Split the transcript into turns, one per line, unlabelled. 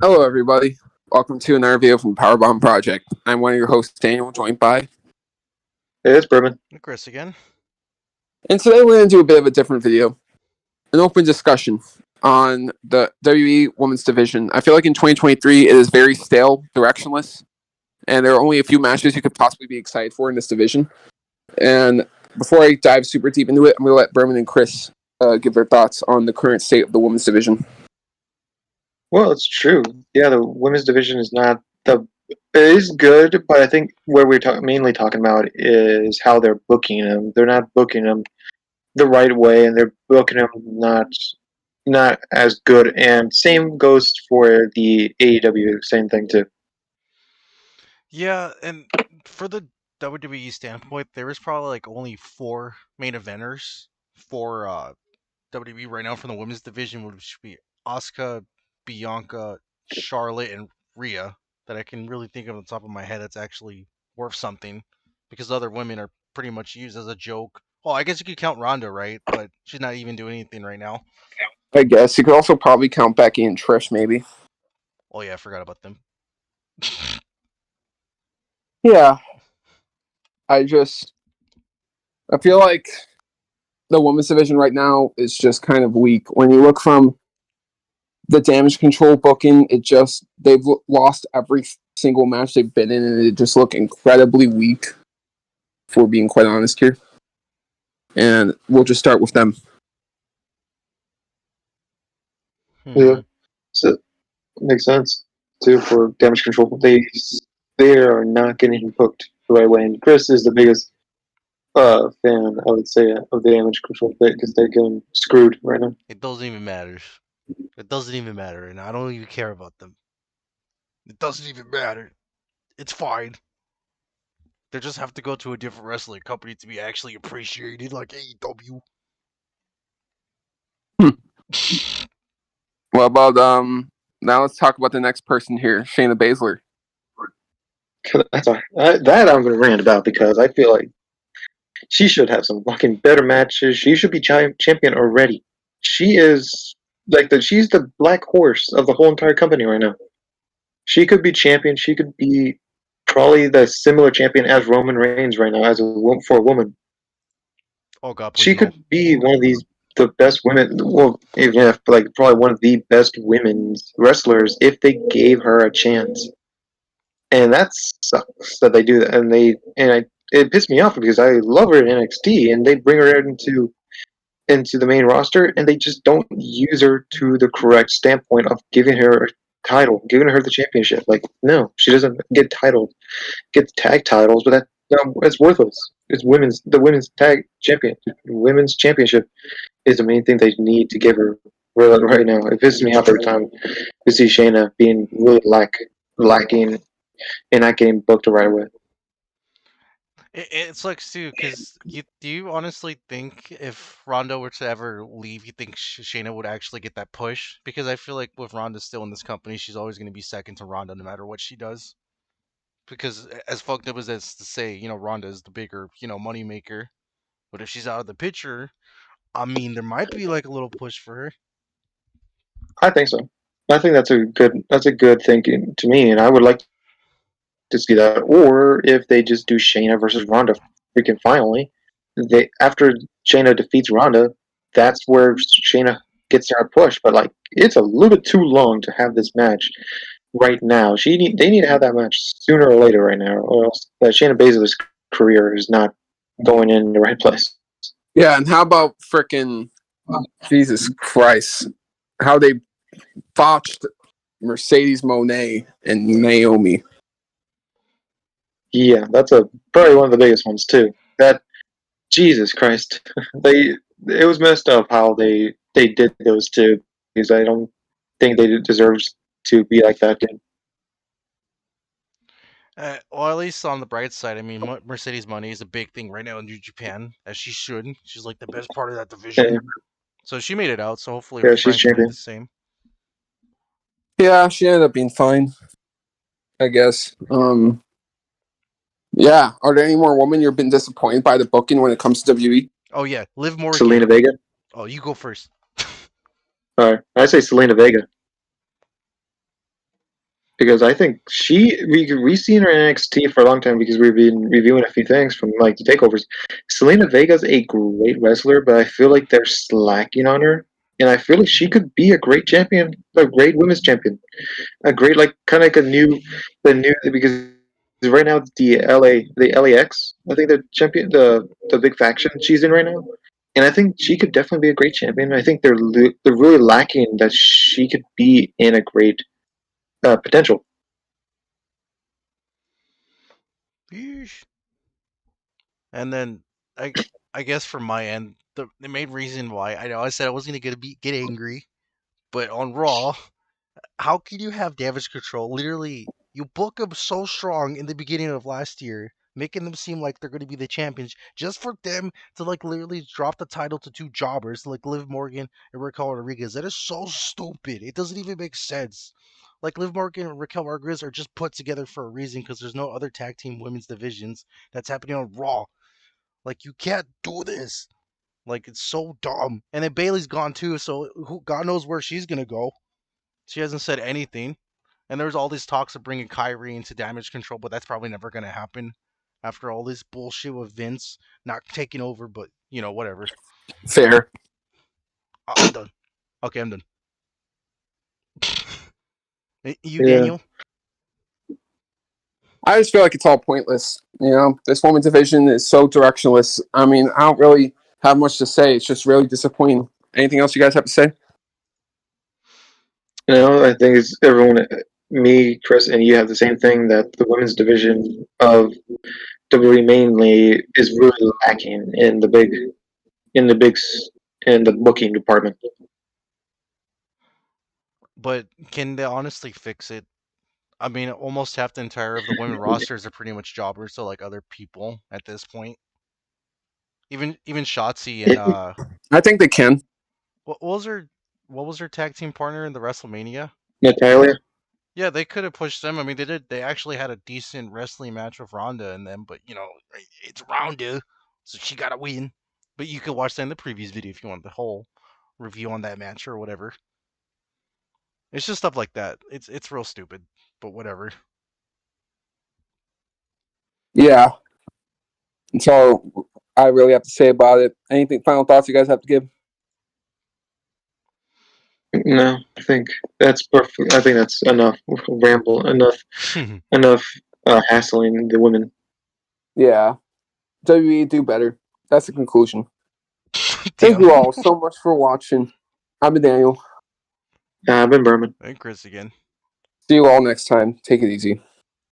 Hello, everybody. Welcome to another video from Powerbomb Project. I'm one of your hosts, Daniel, joined by.
Hey, it's Bourbon.
Chris again.
And today we're going to do a bit of a different video, an open discussion on the WWE Women's Division. I feel like in 2023 it is very stale, directionless, and there are only a few matches you could possibly be excited for in this division. And before I dive super deep into it, I'm going to let Berman and Chris give their thoughts on the current state of the Women's Division.
Well, it's true. Yeah, the women's division is not the it is good, but I think where we're mainly talking about is how they're booking them. They're not booking them the right way, and they're booking them not as good. And same goes for the AEW. Same thing too.
Yeah, and for the WWE standpoint, there is probably like only 4 main eventers for WWE right now from the women's division, which would be Asuka, Bianca, Charlotte, and Rhea that I can really think of on the top of my head that's actually worth something, because the other women are pretty much used as a joke. Oh, I guess you could count Ronda, right? But she's not even doing anything right now.
I guess you could also probably count Becky and Trish, maybe.
Oh yeah, I forgot about them.
Yeah, I feel like the women's division right now is just kind of weak. When you look from the damage control booking, they've lost every single match they've been in, and it just look incredibly weak. For being quite honest here, and we'll just start with them.
Yeah, so makes sense too for damage control. They are not getting booked the right way, and Chris is the biggest fan, I would say, of the damage control bit because they're getting screwed right now.
It doesn't even matter. It doesn't even matter, and I don't even care about them. It doesn't even matter. It's fine. They just have to go to a different wrestling company to be actually appreciated, like AEW.
What about now let's talk about the next person here, Shayna Baszler.
That's all right. That I'm going to rant about because I feel like she should have some fucking better matches. She should be champion already. She is she's the black horse of the whole entire company right now. She could be champion. She could be probably the similar champion as Roman Reigns right now for a woman.
Oh God,
She
please no.
could be one of the best women. Well, even if probably one of the best women's wrestlers if they gave her a chance. And that sucks that they do that. It pissed me off because I love her in NXT, and they bring her into the main roster, and they just don't use her to the correct standpoint of giving her a title, giving her the championship. Like, no, she doesn't get tag titles, but that's worthless. It's the women's tag champion, women's championship is the main thing they need to give her right now. It pisses me off every time to see Shayna being really lacking and not getting booked the right way.
It sucks too, because do you honestly think if Ronda were to ever leave, you think Shayna would actually get that push? Because I feel like with Ronda still in this company, she's always going to be second to Ronda no matter what she does. Because as fucked up as it's to say, Ronda is the bigger, money maker. But if she's out of the picture, I mean, there might be like a little push for her.
I think so. I think that's a good thinking to me, and I would like to see that. Or if they just do Shayna versus Ronda, freaking finally, they after Shayna defeats Ronda, that's where Shayna gets her push. But it's a little bit too long to have this match right now. They need to have that match sooner or later right now, or else Shayna Baszler's career is not going in the right place.
Yeah, and how about frickin' Jesus Christ, how they botched Mercedes Moné and Naomi.
Yeah, that's probably one of the biggest ones too. That Jesus Christ, it was messed up how they did those two because I don't think they deserve to be like that.
Well, at least on the bright side, I mean, Mercedes money is a big thing right now in New Japan, as she should. She's like the best part of that division.
Yeah,
So she made it out. So hopefully
yeah, she's
Frank can do the
champion.
same.
Yeah, she ended up being fine, I guess. Yeah, are there any more women you've been disappointed by the booking when it comes to WWE?
Oh yeah, Liv Morgan.
Selena Vega.
Oh, you go first.
All right, I say Selena Vega. because I think we've seen her in NXT for a long time because we've been reviewing a few things from like the takeovers. Selena Vega's a great wrestler, but I feel like they're slacking on her, and I feel like she could be a great champion, a great women's champion, a great like kind of like the new because right now the LAX, I think the champion, the big faction she's in right now. And I think she could definitely be a great champion. I think they're really lacking that she could be in a great potential.
Yeesh. And then I I guess from my end, the main reason why I know I said I wasn't gonna get angry, but on Raw, how can you have damage control? Literally, you book them so strong in the beginning of last year, making them seem like they're going to be the champions, just for them to like literally drop the title to two jobbers like Liv Morgan and Raquel Rodriguez. That is so stupid. It doesn't even make sense. Like Liv Morgan and Raquel Rodriguez are just put together for a reason because there's no other tag team women's divisions that's happening on Raw. Like you can't do this. Like it's so dumb. And then Bailey's gone too, so God knows where she's gonna go. She hasn't said anything. And there's all these talks of bringing Kyrie into damage control, but that's probably never going to happen after all this bullshit with Vince not taking over, but, whatever.
Fair.
I'm done. Okay, I'm done. You,
Yeah.
Daniel?
I just feel like it's all pointless. This women's division is so directionless. I mean, I don't really have much to say. It's just really disappointing. Anything else you guys have to say?
I think it's everyone, me, Chris, and you have the same thing that the women's division of WWE mainly is really lacking in the big in the booking department.
But can they honestly fix it? I mean, almost half the entire of the women rosters are pretty much jobbers to like other people at this point. Even Shotzi and
It,
I think they can.
what was her tag team partner in the WrestleMania?
Natalia,
Yeah, they could have pushed them. I mean, they did. They actually had a decent wrestling match with Ronda and them, but it's Ronda, so she got to win. But you could watch that in the previous video if you want the whole review on that match or whatever. It's just stuff like that. It's real stupid, but whatever.
Yeah. That's all I really have to say about it. Anything final thoughts you guys have to give?
no, I think that's perfect. I think that's enough ramble, enough hassling the women.
Yeah. WWE do better. That's the conclusion. Thank
Damn.
you all so much for watching. I've been Daniel.
I've been Berman.
And Chris again.
See you all next time. Take it easy.